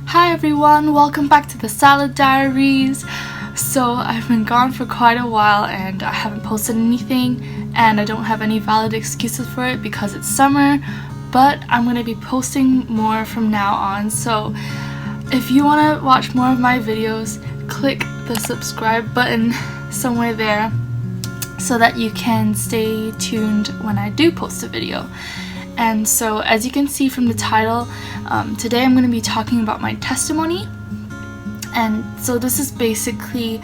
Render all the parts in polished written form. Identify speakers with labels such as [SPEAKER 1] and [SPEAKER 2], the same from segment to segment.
[SPEAKER 1] Hi everyone, welcome back to the Salad Diaries. So I've been gone for quite a while and I haven't posted anything and I don't have any valid excuses for it because it's summer, but I'm going to be posting more from now on. So if you want to watch more of my videos, click the subscribe button somewhere there so that you can stay tuned when I do post a video. And so as you can see from the title, today I'm going to be talking about my testimony. And so this is basically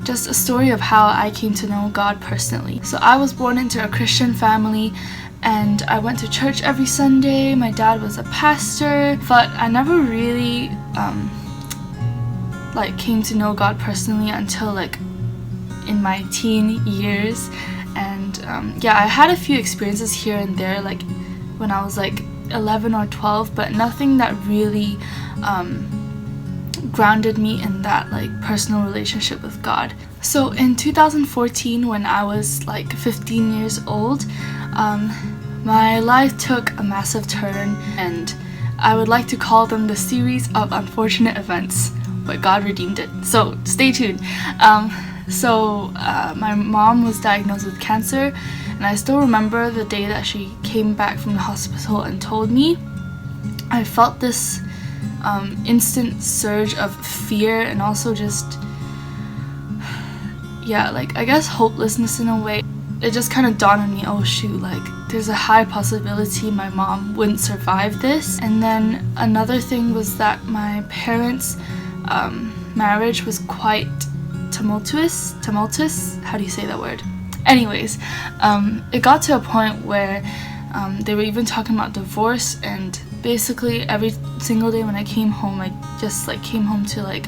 [SPEAKER 1] just a story of how I came to know God personally. So I was born into a Christian family and I went to church every Sunday. My dad was a pastor, but I never really came to know God personally until in my teen years. And I had a few experiences here and there when I was 11 or 12, but nothing that really grounded me in that personal relationship with God. So in 2014, when I was 15 years old, my life took a massive turn, and I would like to call them the series of unfortunate events, but God redeemed it. So stay tuned. My mom was diagnosed with cancer, and I still remember the day that she came back from the hospital and told me. I felt this instant surge of fear and also just I guess hopelessness in a way. It just kind of dawned on me, oh shoot, there's a high possibility my mom wouldn't survive this. And then another thing was that my parents' marriage was quite tumultuous, how do you say that word? Anyways, it got to a point where they were even talking about divorce, and basically every single day when I came home, I just came home to a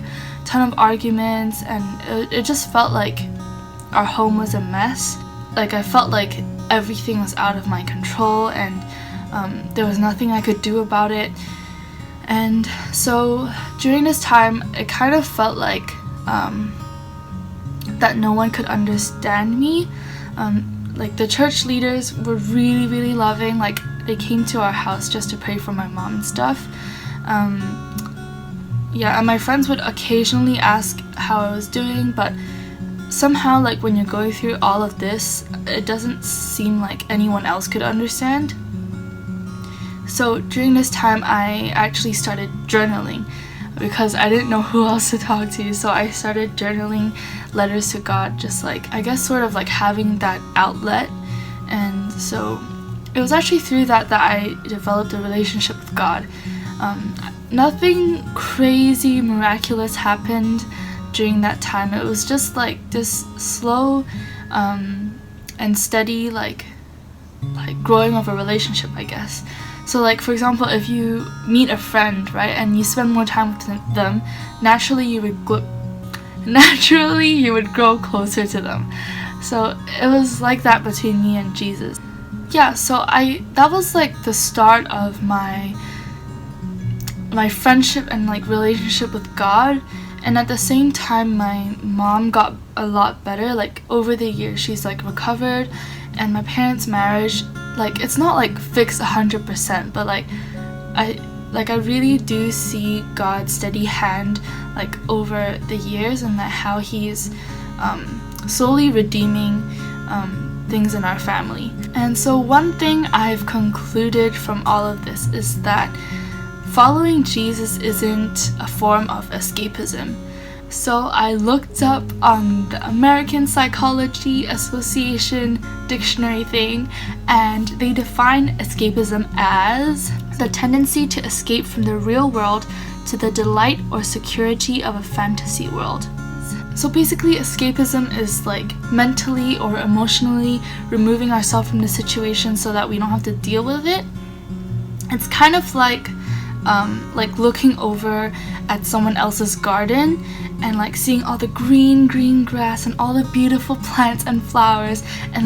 [SPEAKER 1] ton of arguments, and it just felt like our home was a mess. I felt like everything was out of my control, and there was nothing I could do about it. And so during this time, it kind of felt like that no one could understand me. The church leaders were really, really loving. They came to our house just to pray for my mom and stuff. And my friends would occasionally ask how I was doing, but somehow when you're going through all of this, it doesn't seem like anyone else could understand. So during this time, I actually started journaling because I didn't know who else to talk to. So I started journaling letters to God, just I guess sort of having that outlet. And so it was actually through that I developed a relationship with God. Nothing crazy miraculous happened during that time. It was just this slow and steady growing of a relationship, I guess. So for example, if you meet a friend, right, and you spend more time with them, naturally you would grow closer to them. So it was like that between me and Jesus. So that was the start of my friendship and relationship with God. And at the same time, my mom got a lot better. Over the years, she's recovered, and my parents' marriage, it's not fixed 100%, but I really do see God's steady hand over the years, and that how he's slowly redeeming things in our family. And so one thing I've concluded from all of this is that following Jesus isn't a form of escapism. So I looked up on the American Psychology Association dictionary thing, and they define escapism as the tendency to escape from the real world to the delight or security of a fantasy world. So basically, escapism is mentally or emotionally removing ourselves from the situation so that we don't have to deal with it. It's kind of like looking over at someone else's garden and seeing all the green grass and all the beautiful plants and flowers, and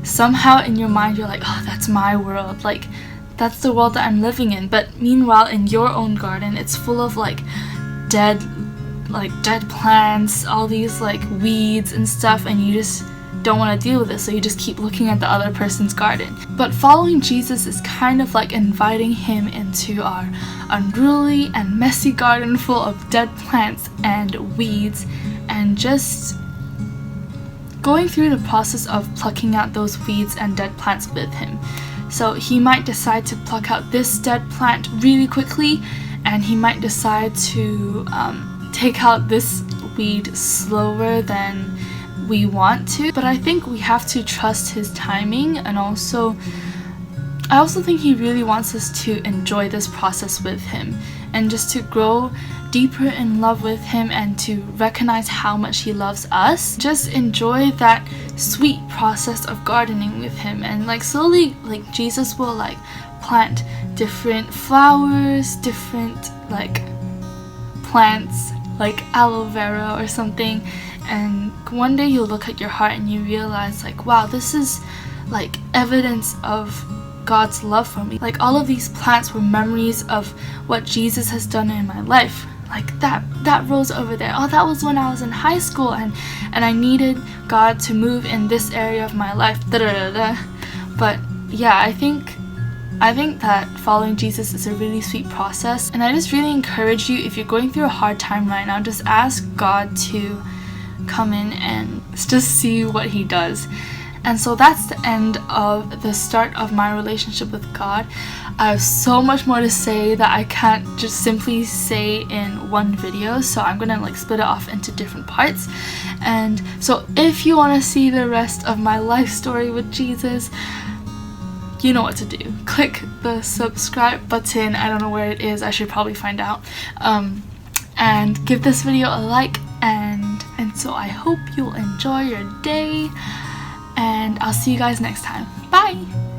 [SPEAKER 1] somehow in your mind you're oh, that's my world, that's the world that I'm living in. But meanwhile, in your own garden, it's full of dead plants, all these weeds and stuff, and you just don't want to deal with it, so you just keep looking at the other person's garden. But following Jesus is kind of like inviting him into our unruly and messy garden full of dead plants and weeds, and just going through the process of plucking out those weeds and dead plants with him. So he might decide to pluck out this dead plant really quickly, and he might decide to take out this weed slower than we want to. But I think we have to trust his timing, and I also think he really wants us to enjoy this process with him, and just to grow deeper in love with him, and to recognize how much he loves us. Just enjoy that sweet process of gardening with him, and like slowly, like Jesus will like plant different flowers, different like plants, like aloe vera or something, and one day you'll look at your heart and you realize like, wow, this is like evidence of God's love for me. Like all of these plants were memories of what Jesus has done in my life. Like that rose over there, oh, that was when I was in high school, and I needed God to move in this area of my life, But yeah, I think that following Jesus is a really sweet process, and I just really encourage you, if you're going through a hard time right now, just ask God to come in and just see what he does. And so that's the end of the start of my relationship with God. I have so much more to say that I can't just simply say in one video, so I'm gonna like split it off into different parts. And so if you want to see the rest of my life story with Jesus, you know what to do. Click the subscribe button. I don't know where it is, I should probably find out. And give this video a like, and so I hope you'll enjoy your day, and I'll see you guys next time. Bye!